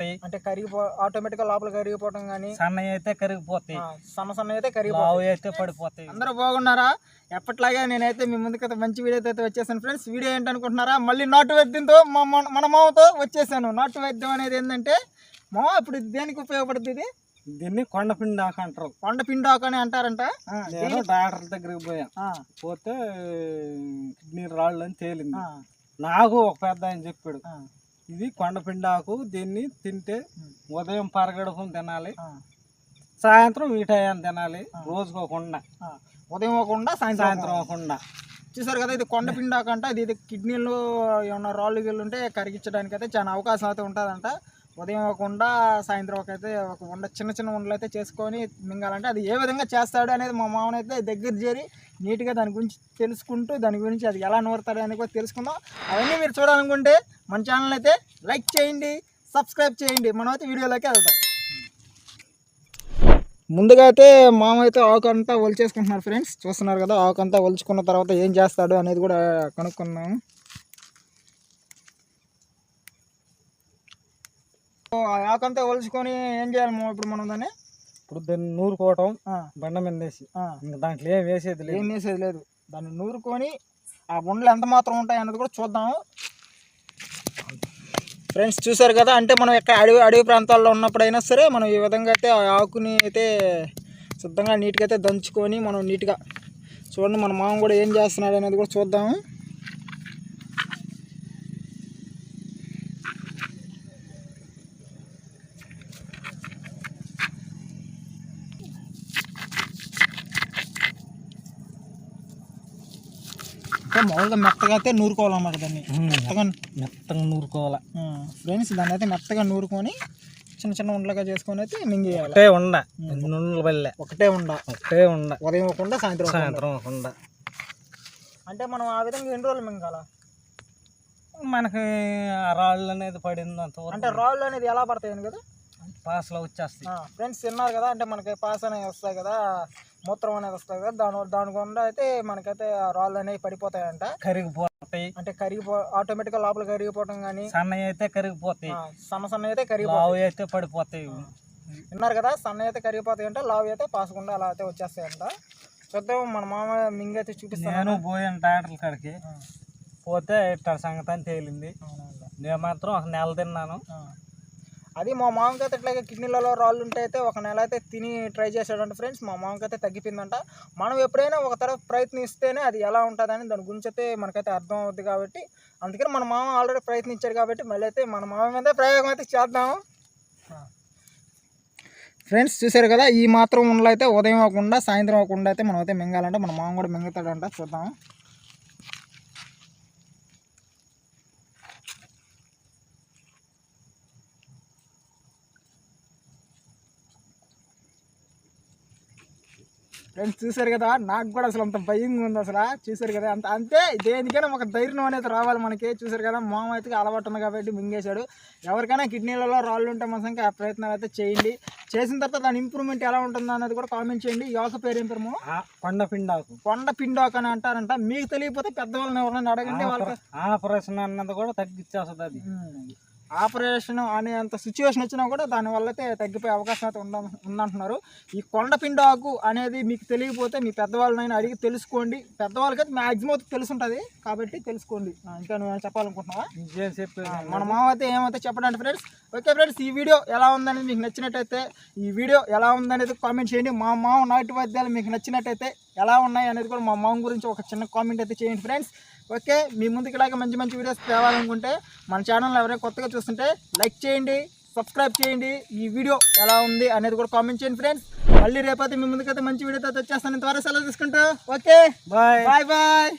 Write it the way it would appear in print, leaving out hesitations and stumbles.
కరిగిపోతాయి, అంటే ఆటోమేటిక్ గా లోపల కరిగిపోవడం కానీ, సన్నవి అయితే కరిగిపోతాయి, సన్న అయితే కరిగిపోతాయి, అయితే పడిపోతాయి. అందరూ బాగున్నారా? ఎప్పట్లాగే నేనైతే మీ ముందుకైతే మంచి వీడియో అయితే వచ్చేసాను ఫ్రెండ్స్. వీడియో ఏంటనుకుంటున్నారా? మళ్ళీ నాటు వైద్యంతో మన మామతో వచ్చేసాను. నాటు వైద్యం అనేది ఏంటంటే మామ ఇప్పుడు దేనికి ఉపయోగపడుతుంది? ఇది దీన్ని కొండపిండి ఆకు అంటారు. కొండపిండి ఆకు అని అంటారంట. నేను డాక్టర్ దగ్గరికి పోతే కిడ్నీ రాళ్ళు అని తేలింది. నాకు ఒక పెద్ద ఆయన చెప్పాడు, ఇది కొండపిండి ఆకు, దీన్ని తింటే ఉదయం పరగడుపు తినాలి, సాయంత్రం ఈ టైం తినాలి, రోజుకోకుండా, ఉదయం అవ్వకుండా సాయంత్రం అవ్వకుండా. చూసారు కదా, ఇది కొండపిండి ఆకు అంట. ఇది కిడ్నీలో ఏమన్నా రాళ్ళు గిళ్ళు ఉంటే కరిగించడానికి అయితే చాలా అవకాశం అయితే ఉంటుందంట. ఉదయం అవ్వకుండా సాయంత్రం అయితే ఒక చిన్న చిన్న ఉండలు అయితే చేసుకొని మింగాలంటే అది ఏ విధంగా చేస్తాడు అనేది మా మామనైతే దగ్గర చేరి నీట్గా దాని గురించి తెలుసుకుంటూ దాని గురించి అది ఎలా నూరుతాడు అని కూడా తెలుసుకుందాం. అవన్నీ మీరు చూడాలనుకుంటే మన ఛానల్ అయితే లైక్ చేయండి, సబ్స్క్రైబ్ చేయండి. మనం అయితే వీడియోలోకి వెళ్తాం. ముందుగా అయితే మామ అయితే ఆకు అంతా ఒలిచేసుకుంటున్నారు ఫ్రెండ్స్. చూస్తున్నారు కదా, ఆకు అంతా ఒలుచుకున్న తర్వాత ఏం చేస్తాడు అనేది కూడా కనుక్కున్నాము. ఆకు అంతా ఒలుచుకొని ఏం చేయాలి ఇప్పుడు మనం దాన్ని? ఇప్పుడు దాన్ని నూరుకోవటం, బండ మీద వేసి, దాంట్లో ఏం వేసేది లేదు. దాన్ని నూరుకొని ఆ బండ్లు ఎంత మాత్రం ఉంటాయి అన్నది కూడా చూద్దాము ఫ్రెండ్స్. చూసారు కదా, అంటే మనం ఎక్కడ అడవి ప్రాంతాల్లో ఉన్నప్పుడైనా సరే మనం ఈ విధంగా అయితే ఆ ఆకుని అయితే శుద్ధంగా నీట్గా అయితే దంచుకొని మనం నీట్గా చూడండి. మన మామ కూడా ఏం చేస్తున్నాడు అనేది కూడా చూద్దాము. మామూలుగా మెత్తగా అయితే నూరుకోవాలన్నమాట. దాన్ని మెత్తగా నూరుకోవాలి ఫ్రెండ్స్. దాన్ని అయితే మెత్తగా నూరుకొని చిన్న చిన్న ఉండలుగా చేసుకొని అయితే మింగేయాలి. ఒకటే ఉండ ఉదయం అవ్వకుండా సాయంత్రం అవ్వకుండా. అంటే మనం ఆ విధంగా ఎన్ని రోజులు మింగాల? మనకి రాళ్ళు అనేది పడిందంత. అంటే రాళ్ళు అనేది ఎలా పడతాయని కదా, పాసలో వచ్చేస్తాయి ఫ్రెండ్స్. తిన్నారు కదా, అంటే మనకి పాస్ అనేవి వస్తాయి కదా, మూత్రం అనేది వస్తుంది కదా, దాని గుండా అయితే మనకైతే రాళ్ళు అనేవి పడిపోతాయంట, కరిగిపోతాయి. అంటే ఆటోమేటిక్ గా లోపల కరిగిపోవడం కానీ, సన్నవి అయితే కరిగిపోతాయి, సన్న అయితే కరిగిపోతాయి, అయితే పడిపోతాయి. విన్నారు కదా, సన్న అయితే కరిగిపోతాయి అంటే, లావు అయితే పాసకుండా అలా అయితే వచ్చేస్తాయంట. చూద్దాం, మన మామ మింగైతే చూపిస్తాను. నేను పోయాను డాక్టర్ కాడికి, పోతే ఇట్లా సంగతి అని తేలింది. నేను మాత్రం ఒక నెల తిన్నాను. అది మా మామకి అయితే ఇట్లాగే కిడ్నీలలో రాళ్ళు ఉంటే అయితే ఒక నెల అయితే తిని ట్రై చేసాడంట ఫ్రెండ్స్. మా మామకి అయితే తగ్గిపోయిందంట. మనం ఎప్పుడైనా ఒక తరఫు ప్రయత్నిస్తేనే అది ఎలా ఉంటుందని దాని గురించి అయితే మనకైతే అర్థం అవుద్ది. కాబట్టి అందుకని మన మామ ఆల్రెడీ ప్రయత్నించాడు కాబట్టి మళ్ళీ అయితే మన మామ మీద ప్రయోగం అయితే చేద్దాము ఫ్రెండ్స్. చూసారు కదా, ఈ మాత్రం ఉండలు అయితే ఉదయం అవ్వకుండా సాయంత్రం అవ్వకుండా అయితే మనం అయితే మింగాలంటే మన మామ కూడా మింగుతాడంట. చూద్దాము. ఫ్రెండ్స్ చూసారు కదా, నాకు కూడా అసలు అంత భయంగా ఉంది అసలు. చూసారు కదా, అంతే దేనికైనా ఒక ధైర్యం అనేది రావాలి మనకి. చూసారు కదా, మామ అయితే అలవాటు ఉంది కాబట్టి మింగేశాడు. ఎవరికైనా కిడ్నీలలో రాళ్ళు ఉంటే మనకి ఆ ప్రయత్నాలు అయితే చేయండి. చేసిన తర్వాత దాని ఇంప్రూవ్మెంట్ ఎలా ఉంటుందో అనేది కూడా కామెంట్ చేయండి. ఈ ఆకు పేరు ఏం పేరు? కొండపిండాకు అని అంటారంట. మీకు తెలియకపోతే పెద్దవాళ్ళని ఎవరైనా అడగండి. వాళ్ళకి ఆపరేషన్ అన్నది కూడా తగ్గించేస్తుంది. అది ఆపరేషన్ అనేంత సిచ్యువేషన్ వచ్చినా కూడా దానివల్ల అయితే తగ్గిపోయే అవకాశం అయితే ఉందంటున్నారు. ఈ కొండపిండి ఆకు అనేది మీకు తెలియకపోతే మీ పెద్దవాళ్ళనైనా అడిగి తెలుసుకోండి. పెద్దవాళ్ళకైతే మ్యాక్సిమం అయితే తెలుసుంటుంది కాబట్టి తెలుసుకోండి. ఇంకా నువ్వు చెప్పాలనుకుంటున్నావా? మన మామ అయితే ఏమైతే చెప్పడానికి ఫ్రెండ్స్. ఓకే ఫ్రెండ్స్, ఈ వీడియో ఎలా ఉందనేది మీకు నచ్చినట్టయితే కామెంట్ చేయండి. మా మామ నాటు వైద్యాలు మీకు నచ్చినట్టయితే ఎలా ఉన్నాయి అనేది కూడా మా మామ గురించి ఒక చిన్న కామెంట్ అయితే చేయండి ఫ్రెండ్స్. ఓకే, మీ ముందుకు ఇలాగే మంచి మంచి వీడియోస్ తేవాలనుకుంటే మన ఛానల్ ఎవరైనా కొత్తగా చూస్తుంటే లైక్ చేయండి, సబ్స్క్రైబ్ చేయండి. ఈ వీడియో ఎలా ఉంది అనేది కూడా కామెంట్ చేయండి ఫ్రెండ్స్. మళ్ళీ రేపైతే మీ ముందుకైతే మంచి వీడియోతో వచ్చేస్తాను. ఇంతవరకు సెలవు తీసుకుంటా. Okay, bye bye.